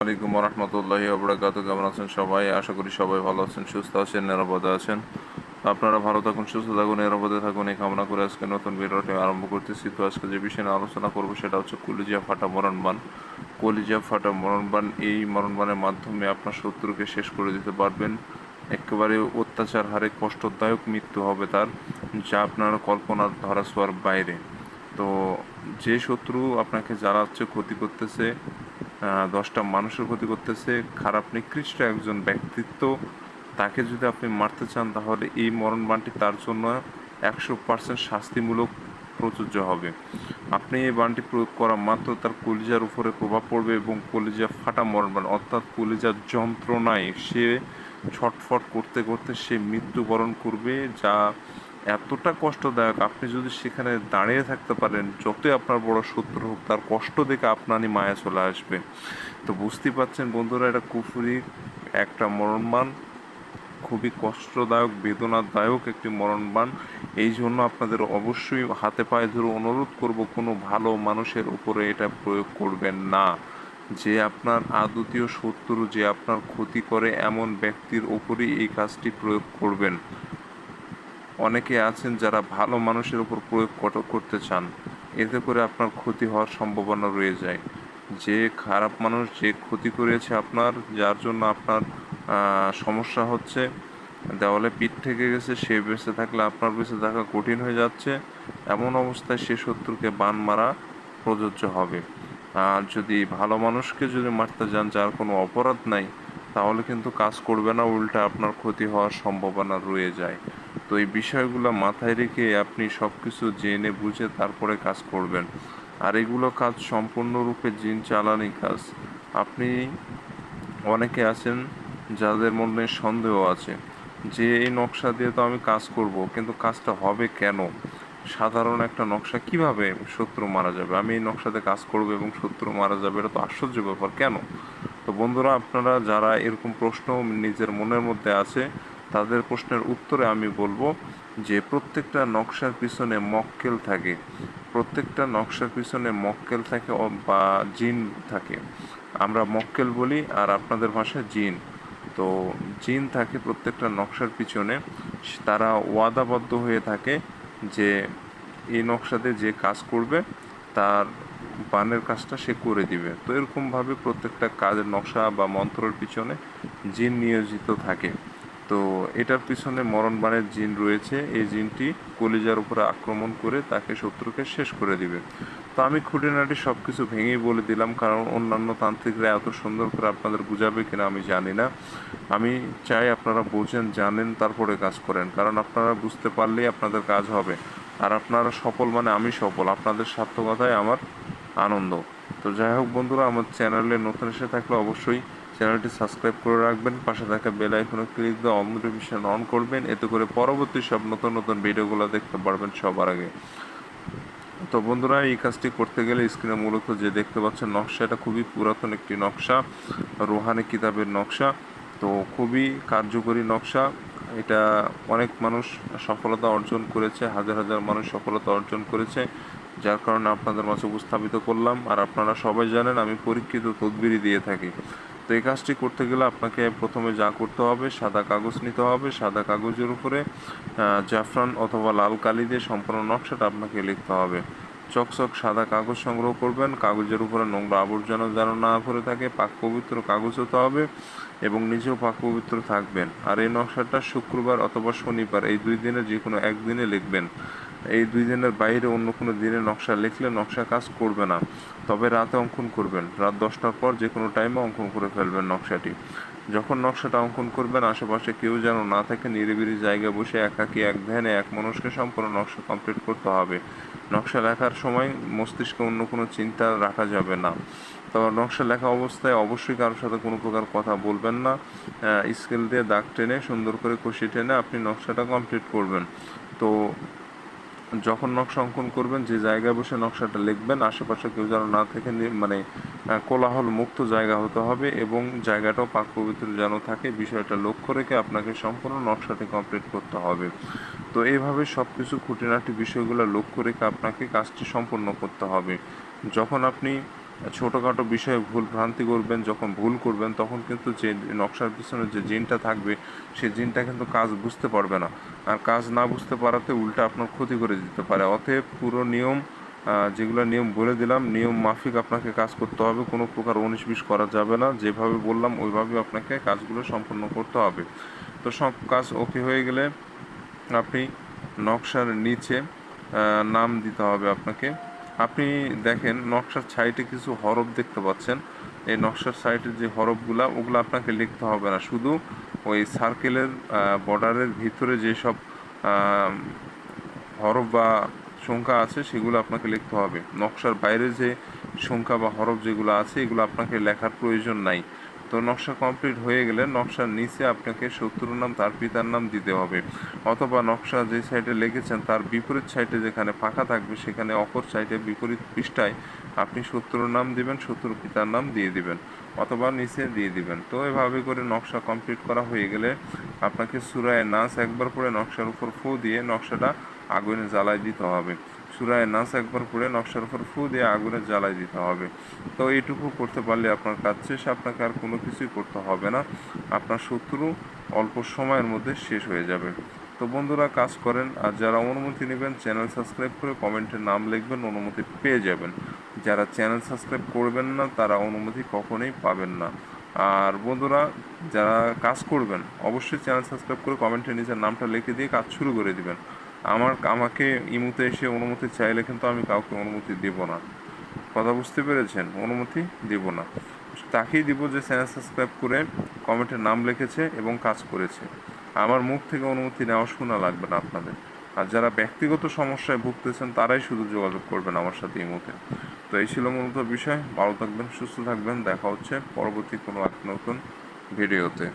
আলাইকুম রহমতুল্লাহি ওয়া কেমন আছেন সবাই? আশা করি সবাই ভালো আছেন, সুস্থ আছেন, নিরাপদে আছেন। আপনারা ভালো থাকুন, সুস্থ থাকুন, নিরাপদে থাকুন, এই কামনা করে আজকে নতুন ভিডিওটি আরম্ভ করতেছি। তো আজকে যে বিষয় নিয়ে আলোচনা করবো সেটা হচ্ছে কলিজা ফাটা মরণবান। কলিজা ফাটা মরণবান, এই মরণবানের মাধ্যমে আপনার শত্রুকে শেষ করে দিতে পারবেন। একেবারে অত্যাচার হারে কষ্টদায়ক মৃত্যু হবে তার, যা আপনার কল্পনার ধরাছোঁয়ার বাইরে। তো যে শত্রু আপনাকে জ্বালাচ্ছে, ক্ষতি করতেছে, 10টা মানুষের ক্ষতি করতেছে, খারাপ নিকৃষ্ট একজন ব্যক্তিত্ব, তাকে যদি আপনি মারতে চান তাহলে এই মরণবাণটি তার জন্য 100% শাস্তিমূলক প্রযোজ্য হবে। আপনি এই বাণটি প্রয়োগ করা মাত্র তার কলিজার উপরে প্রভাব পড়বে এবং কলিজা ফাটা মরণবাণ, অর্থাৎ কলিজার যন্ত্রণায় সে ছটফট করতে করতে সে মৃত্যুবরণ করবে, যা এতটা কষ্টদায়ক। আপনি যদি সেখানে দাঁড়িয়ে থাকতে পারেন, যতই আপনার বড় শত্রু হোক, তার কষ্ট দেখে আপনারই মায়া চলে আসবে। তো বুঝতেই পারছেন বন্ধুরা, এটা কুফরি একটা মরণবাণ, খুবই কষ্টদায়ক, বেদনাদায়ক একটি মরণবাণ। এই জন্য আপনাদের অবশ্যই হাতে পায়ে ধরে অনুরোধ করব, কোনো ভালো মানুষের উপরে এটা প্রয়োগ করবেন না। যে আপনার আদতীয় শত্রু, যে আপনার ক্ষতি করে, এমন ব্যক্তির ওপরেই এই কাজটি প্রয়োগ করবেন। অনেকে আছেন যারা ভালো মানুষের উপর প্রয়োগ করতে চান, এতে করে আপনার ক্ষতি হওয়ার সম্ভাবনা রয়ে যায়। যে খারাপ মানুষ, যে ক্ষতি করেছে আপনার, যার জন্য আপনার সমস্যা হচ্ছে, দেওয়ালে পিঠ থেকে গেছে, সে বেঁচে থাকলে আপনার বেঁচে থাকা কঠিন হয়ে যাচ্ছে, এমন অবস্থায় সে শত্রুকে বান মারা প্রযোজ্য হবে। আর যদি ভালো মানুষকে যদি মারতে যান, যার কোনো অপরাধ নাই, তাহলে কিন্তু কাজ করবে না, উল্টা আপনার ক্ষতি হওয়ার সম্ভাবনা রয়ে যায়। তো এই বিষয়গুলো মাথায় রেখে আপনি সব কিছু জেনে বুঝে তারপরে কাজ করবেন। আর এগুলো কাজ সম্পূর্ণরূপে জিন চালানি কাজ। আপনি, অনেকে আছেন যাদের মনে সন্দেহ আছে যে এই নকশা দিয়ে তো আমি কাজ করব, কিন্তু কাজটা হবে কেন? সাধারণ একটা নকশা কিভাবে শত্রু মারা যাবে? আমি এই নকশাতে কাজ করব এবং শত্রু মারা যাবে, এটা তো আশ্চর্য ব্যাপার, কেন? তো বন্ধুরা, আপনারা যারা এরকম প্রশ্ন নিজের মনের মধ্যে আছে, তাদের প্রশ্নের উত্তরে আমি বলবো যে প্রত্যেকটা নকশার পিছনে মক্কেল থাকে। প্রত্যেকটা নকশার পিছনে মক্কেল থাকে বা জিন থাকে। আমরা মক্কেল বলি, আর আপনাদের ভাষায় জিন। তো জিন থাকে প্রত্যেকটা নকশার পিছনে। তারা ওয়াদাবদ্ধ হয়ে থাকে যে এই নকশাতে যে কাজ করবে তার বানের কাজটা সে করে দিবে। তো এরকমভাবে প্রত্যেকটা কাজের নকশা বা মন্ত্রের পিছনে জিন নিয়োজিত থাকে। তো এটার পিছনে মরণবাণের জিন রয়েছে। এই জিনটি কলিজার উপরে আক্রমণ করে তাকে, শত্রুকে শেষ করে দিবে। তো আমি খুঁটিনাটি সব কিছু ভেঙেই বলে দিলাম, কারণ অন্যান্য তান্ত্রিকরা এত সুন্দর করে আপনাদের বুঝাবে কিনা আমি জানি না। আমি চাই আপনারা বোঝেন, জানেন, তারপরে কাজ করেন, কারণ আপনারা বুঝতে পারলেই আপনাদের কাজ হবে। আর আপনারা সফল মানে আমি সফল, আপনাদের সার্থকতায় আমার আনন্দ। তো যাই হোক বন্ধুরা, আমার চ্যানেলে নতুন এসে থাকলে অবশ্যই চ্যানেলটি সাবস্ক্রাইব করে রাখবেন, পাশে থাকা বেল আইকনে ক্লিক দিয়ে অল নোটিফিকেশন অন করবেন, এতে করে পরবর্তী সব নতুন নতুন ভিডিওগুলো দেখতে পারবেন সবার আগে। তো বন্ধুরা, এই কাজটি করতে গেলে স্ক্রিনে মূলত যে দেখতে পাচ্ছেন নকশা, এটা খুবই পুরাতন একটি নকশা, রোহানি কিতাবের নকশা। তো খুবই কার্যকরী নকশা। এটা অনেক মানুষ সফলতা অর্জন করেছে, হাজার হাজার মানুষ সফলতা অর্জন করেছে, যার কারণে আপনাদের মাঝে উপস্থাপিত করলাম। আর আপনারা সবাই জানেন আমি পরীক্ষিত তদবিরই দিয়ে থাকি। তো এই কাজটি করতে গেলে আপনাকে প্রথমে যা করতে হবে, সাদা কাগজ নিতে হবে। সাদা কাগজের উপরে জাফরান অথবা লাল কালি দিয়ে সম্পূর্ণ নকশাটা আপনাকে লিখতে হবে। চকচক সাদা কাগজ সংগ্রহ করবেন, কাগজের উপরে নোংরা আবর্জনা যেন না ভরে থাকে, পাক পবিত্র কাগজ হতে হবে এবং নিজেও পাক পবিত্র থাকবেন। আর এই নকশাটা শুক্রবার অথবা শনিবার, এই 2 দিনে যে কোনো একদিনে লিখবেন। এই 2 দিনের বাইরে অন্য কোনো দিনে নকশা লিখলে নকশা কাজ করবে না। তবে রাতে অঙ্কন করবেন, রাত 10টার পর যে কোনো টাইমে অঙ্কন করে ফেলবেন নকশাটি। যখন নকশাটা অঙ্কন করবেন, আশেপাশে কেউ যেন না থাকে, নিরিবিলি জায়গায় বসে একাকী এক ধ্যানে এক মনস্কে সম্পূর্ণ নকশা কমপ্লিট করতে হবে। নকশা লেখার সময় মস্তিষ্কে অন্য কোনো চিন্তা রাখা যাবে না। তবে নকশা লেখা অবস্থায় অবশ্যই কারোর সাথে কোনো প্রকার কথা বলবেন না। স্কেল দিয়ে দাগ টেনে, সুন্দর করে কষি টেনে আপনি নকশাটা কমপ্লিট করবেন। তো যখন নকশা অঙ্কন করবেন, যে জায়গায় বসে নকশাটা লিখবেন, আশেপাশে কেউ যেন না থেকে মানে কোলাহল মুক্ত জায়গা হতে হবে এবং জায়গাটাও পাক পবিত্র যেন থাকে, বিষয়টা লক্ষ্য রেখে আপনাকে সম্পূর্ণ নকশাটি কমপ্লিট করতে হবে। তো এইভাবে সব কিছু খুঁটিনাটি বিষয়গুলো লক্ষ্য রেখে আপনাকে কাজটি সম্পন্ন করতে হবে। যখন আপনি ছোটোখাটো বিষয়ে ভুল ভ্রান্তি করবেন, যখন ভুল করবেন তখন কিন্তু যে নকশার পিছনে যে জিনটা থাকবে সেই জিনটা কিন্তু কাজ বুঝতে পারবে না, আর কাজ না বুঝতে পারাতে উল্টা আপনার ক্ষতি করে দিতে পারে। অতএব পুরো নিয়ম, যেগুলো নিয়ম বলে দিলাম, নিয়ম মাফিক আপনাকে কাজ করতে হবে, কোনো প্রকার 19-20 করা যাবে না। যেভাবে বললাম ওইভাবে আপনাকে কাজগুলো সম্পন্ন করতে হবে। তো সব কাজ ওকে হয়ে গেলে আপনি নকশার নিচে নাম দিতে হবে আপনাকে। আপনি দেখেন নকশার সাইডে কিছু হরফ দেখতে পাচ্ছেন, এই নকশার সাইডের যে হরফগুলা ওগুলো আপনাকে লিখতে হবে না, শুধু ওই সার্কেলের বর্ডারের ভিতরে যেসব আহ, হরফ বা সংখ্যা আছে সেগুলো আপনাকে লিখতে হবে। নকশার বাইরে যে সংখ্যা বা হরফ যেগুলো আছে এগুলো আপনাকে লেখার প্রয়োজন নাই। তো নকশা কমপ্লিট হয়ে গেলে নকশার নিচে আপনাকে শত্রুর নাম তার পিতার নাম দিতে হবে, অথবা নকশা যে সাইডে লিখেছেন তার বিপরীত সাইডে যেখানে ফাঁকা থাকবে সেখানে অপর সাইডে বিপরীত পৃষ্ঠায় আপনি শত্রুর নাম দিবেন, শত্রুর পিতার নাম দিয়ে দিবেন, অথবা নিচে দিয়ে দিবেন। তো এভাবে করে নকশা কমপ্লিট করা হয়ে গেলে আপনাকে সূরা নাস একবার পড়ে নকশার উপর ফু দিয়ে নকশাটা আগুনে জ্বালাই দিতে হবে। সূরা নাস একবার পড়ে নকশার উপর ফু দিয়ে আগুনে জ্বালাই দিতে হবে। তো এইটুকু করতে পারলে আপনার কাজ শেষ, আপনাকে আর কোনো কিছুই করতে হবে না, আপনার শত্রু অল্প সময়ের মধ্যে শেষ হয়ে যাবে। তো বন্ধুরা কাজ করেন, আর যারা অনুমতি নেবেন চ্যানেল সাবস্ক্রাইব করে কমেন্টে নাম লিখবেন, অনুমতি পেয়ে যাবেন। যারা চ্যানেল সাবস্ক্রাইব করবেন না তারা অনুমতি কখনোই পাবেন না। আর বন্ধুরা যারা কাজ করবেন অবশ্যই চ্যানেল সাবস্ক্রাইব করে কমেন্টে নিজের নামটা লিখে দিয়ে কাজ শুরু করে দিবেন। আমাকে ইমুতে এসে অনুমতি চাইলে কিন্তু আমি কাউকে অনুমতি দেব না। কথা বুঝতে পেরেছেন? অনুমতি দেব না, তাকেই দিব যে চ্যানেল সাবস্ক্রাইব করে কমেন্টে নাম লিখেছে এবং কাজ করেছে। আমার মুখ থেকে অনুমতি নেওয়া শোনা লাগবে না আপনাদের। আর যারা ব্যক্তিগত সমস্যায় ভুগতেছেন তারাই শুধু যোগাযোগ করবেন আমার সাথে ইমুতে। তো এই ছিল মূলত বিষয়। ভালো থাকবেন, সুস্থ থাকবেন, দেখা হচ্ছে পরবর্তী কোনো এক নতুন ভিডিওতে।